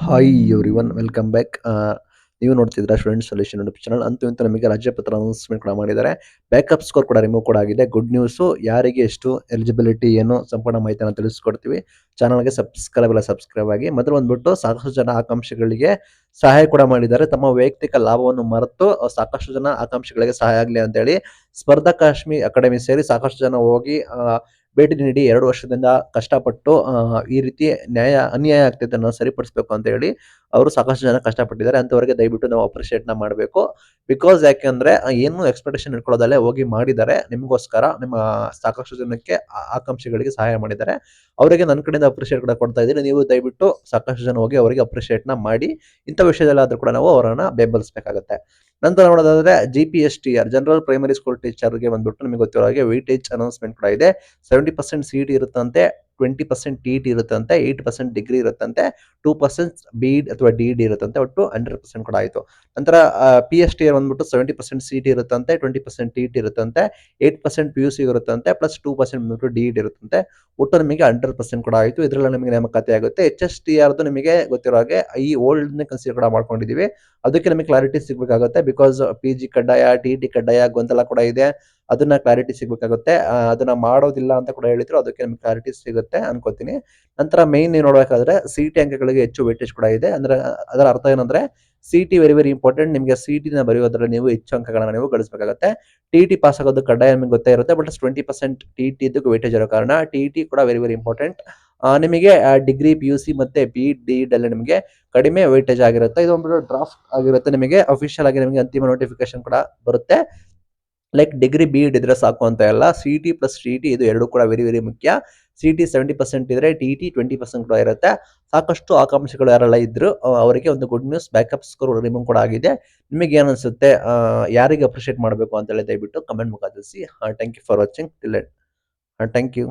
Hi everyone welcome back. ನೀವು ನೋಡ್ತಿದ್ದೀರಾ student solution YouTube channel. ಅಂತೂ ಇಂತೂ ನಮಗೆ ರಾಜ್ಯಪತ್ರ ಅನೌನ್ಸ್ಮೆಂಟ್ ಕೂಡ ಮಾಡಿದ್ದಾರೆ. ಬ್ಯಾಕಪ್ ಸ್ಕೋರ್ ಕೂಡ ರಿಮೂವ್ ಕೂಡ ಆಗಿದೆ. Good news. ಯಾರಿಗೆ ಎಷ್ಟು ಎಲಿಜಿಬಿಲಿಟಿ ಏನು ಸಂಪೂರ್ಣ ಮಾಹಿತಿಯನ್ನು ತಿಳಿಸ್ಕೊಡ್ತೀವಿ. ಚಾನಲ್ಗೆ ಸಬ್ಸ್ಕ್ರೈಬ್ ಆಗಿ. ಮೊದಲು ಬಂದ್ಬಿಟ್ಟು ಸಾಕಷ್ಟು ಜನ ಆಕಾಂಕ್ಷಿಗಳಿಗೆ ಸಹಾಯ ಕೂಡ ಮಾಡಿದ್ದಾರೆ. ತಮ್ಮ ವೈಯಕ್ತಿಕ ಲಾಭವನ್ನು ಮರೆತು ಸಾಕಷ್ಟು ಜನ ಆಕಾಂಕ್ಷಿಗಳಿಗೆ ಸಹಾಯ ಆಗಲಿ ಅಂತೇಳಿ ಸ್ಪರ್ಧಾ ಕಾಶ್ಮಿ ಅಕಾಡೆಮಿ ಸೇರಿ ಸಾಕಷ್ಟು ಜನ ಹೋಗಿ ಭೇಟಿ ನೀಡಿ 2 ವರ್ಷದಿಂದ ಕಷ್ಟಪಟ್ಟು ಈ ರೀತಿ ಅನ್ಯಾಯ ಆಗ್ತಿದೆ ಅನ್ನೋದನ್ನ ಸರಿಪಡಿಸಬೇಕು ಅಂತ ಹೇಳಿ ಅವರು ಸಾಕಷ್ಟು ಜನ ಕಷ್ಟಪಟ್ಟಿದ್ದಾರೆ. ಅಂತವರಿಗೆ ದಯವಿಟ್ಟು ನಾವು ಅಪ್ರಿಷಿಯೇಟ್‌ನ ಮಾಡಬೇಕು. ಬಿಕಾಸ್ ಯಾಕೆಂದ್ರೆ ಏನು ಎಕ್ಸ್‌ಪೆಕ್ಟೇಷನ್ ಇಟ್ಕೊಳ್ಳೋದಲ್ಲೇ ಹೋಗಿ ಮಾಡಿದ್ದಾರೆ. ನಿಮಗೋಸ್ಕರ ನಿಮ್ಮ ಸಾಕಷ್ಟು ಜನಕ್ಕೆ ಆಕಾಂಕ್ಷಿಗಳಿಗೆ ಸಹಾಯ ಮಾಡಿದ್ದಾರೆ. ಅವರಿಗೆ ನನ್ನ ಕಡೆಯಿಂದ ಅಪ್ರಿಷಿಯೇಟ್ ಕೂಡ ಕೊಡ್ತಾ ಇದ್ದೀನಿ. ನೀವು ದಯವಿಟ್ಟು ಸಾಕಷ್ಟು ಜನ ಹೋಗಿ ಅವರಿಗೆ ಅಪ್ರಿಷಿಯೇಟ್‌ನ ಮಾಡಿ. ಇಂಥ ವಿಷಯದಲ್ಲಾದ್ರೂ ಕೂಡ ನಾವು ಅವರನ್ನ ಬೆಂಬಲಿಸಬೇಕಾಗುತ್ತೆ. ನಂತರ ನೋಡೋದಾದ್ರೆ GPSTR ಜನರಲ್ ಪ್ರೈಮರಿ ಸ್ಕೂಲ್ ಟೀಚರ್‌ಗೆ ಬಂದ್ಬಿಟ್ಟು ನಿಮಗೆ ಗೊತ್ತಿರೋ ಹಾಗೆ ವೆಯಿಟೇಜ್ ಅನೌನ್ಸ್‌ಮೆಂಟ್ ಕೂಡ ಇದೆ. 70% CET ಇರುತ್ತಂತೆ, 20% TET ಇರುತ್ತಂತೆ, 8% ಡಿಗ್ರಿ ಇರುತ್ತಂತೆ, 2% BEd ಅಥವಾ DED ಇರುತ್ತಂತೆ. ಒಟ್ಟು 100% ಕೂಡ ಆಯಿತು. ನಂತರ PSTR ಬಂದ್ಬಿಟ್ಟು 70% CET ಇರುತ್ತಂತೆ, 20% TET ಇರುತ್ತಂತೆ, 8% PUC ಇರುತ್ತಂತೆ, ಪ್ಲಸ್ 2% ಬಂದ್ಬಿಟ್ಟು DED ಇರುತ್ತಂತೆ. ಒಟ್ಟು ನಿಮಗೆ 100% ಕೂಡ ಆಯಿತು. ಇದರಲ್ಲಿ ನಿಮಗೆ ನೇಮಕಾತಿ ಆಗುತ್ತೆ. HSTRದು ನಿಮಗೆ ಗೊತ್ತಿರೋ ಹಾಗೆ ಈ ಓಲ್ಡ್‌ನೇ ಕನ್ಸಿಡರ್ ಕೂಡ ಮಾಡ್ಕೊಂಡಿದ್ದೀವಿ. ಅದಕ್ಕೆ ನಮಗೆ ಕ್ಲಾರಿಟಿ ಸಿಗಬೇಕಾಗುತ್ತೆ. ಬಿಕಾಸ್ PG ಕಡ್ಡಾಯ, TET ಕಡ್ಡಾಯ ಗೊಂದಲ ಕೂಡ ಇದೆ. ಅದನ್ನ ಕ್ಲಾರಿಟಿ ಸಿಗಬೇಕಾಗುತ್ತೆ. ಅದನ್ನ ಮಾಡೋದಿಲ್ಲ ಅಂತ ಕೂಡ ಹೇಳಿದ್ರು. ಅದಕ್ಕೆ ನಿಮ್ಗೆ ಕ್ಲಾರಿಟಿ ಸಿಗುತ್ತೆ ಅನ್ಕೋತೀನಿ. ನಂತರ ಮೇನ್ ನೀವು ನೋಡಬೇಕಾದ್ರೆ CET ಅಂಕಗಳಿಗೆ ಹೆಚ್ಚು ವೆಯಿಟೇಜ್ ಕೂಡ ಇದೆ. ಅಂದ್ರೆ ಅದರ ಅರ್ಥ ಏನಂದ್ರೆ CET ವೆರಿ ವೆರಿ ಇಂಪಾರ್ಟೆಂಟ್. ನಿಮಗೆ CETನ ಬರೆಯೋದ್ರಲ್ಲಿ ನೀವು ಹೆಚ್ಚು ಅಂಕಗಳನ್ನ ನೀವು ಗಳಿಸಬೇಕಾಗುತ್ತೆ. TET ಪಾಸ್ ಆಗೋದು ಕಡ್ಡಾಯ ನಿಮಗೆ ಗೊತ್ತೇ ಇರುತ್ತೆ. ಬಟ್ 20% TET ಇದಕ್ಕೆ ವೆಯಿಟೇಜ್ ಇರೋ ಕಾರಣ TET ಕೂಡ ವೆರಿ ವೆರಿ ಇಂಪಾರ್ಟೆಂಟ್. ನಿಮಗೆ ಡಿಗ್ರಿ, PUC ಮತ್ತೆ BEd, DED ಅಲ್ಲಿ ನಿಮಗೆ ಕಡಿಮೆ ವೆಯಿಟೇಜ್ ಆಗಿರುತ್ತೆ. ಇದು ಒಂದು ಡ್ರಾಫ್ಟ್ ಆಗಿರುತ್ತೆ. ನಿಮಗೆ ಅಫಿಷಿಯಲ್ ಆಗಿ ನಿಮಗೆ ಅಂತಿಮ ನೋಟಿಫಿಕೇಶನ್ ಕೂಡ ಬರುತ್ತೆ. ಲೈಕ್ ಡಿಗ್ರಿ BEd ಇದ್ರೆ ಸಾಕು ಅಂತ ಎಲ್ಲ. CET ಪ್ಲಸ್ TET ಇದು ಎರಡು ಕೂಡ ವೆರಿ ವೆರಿ ಮುಖ್ಯ. CET 70% ಇದ್ರೆ TET 20% ಕೂಡ ಇರುತ್ತೆ. ಸಾಕಷ್ಟು ಆಕಾಂಕ್ಷಿಗಳು ಯಾರೆಲ್ಲ ಇದ್ರು ಅವರಿಗೆ ಒಂದು good news. Backup score remove ಕೂಡ ಆಗಿದೆ. ನಿಮಗೆ ಏನು ಅನ್ಸುತ್ತೆ? ಯಾರಿಗೆ ಅಪ್ರಿಷಿಯೇಟ್ ಮಾಡಬೇಕು ಅಂತ ಹೇಳಿ ದಯವಿಟ್ಟು ಕಮೆಂಟ್ ಮುಖಾಂತರ ತಿಳಿಸಿ. Thank you for watching till end. Thank you.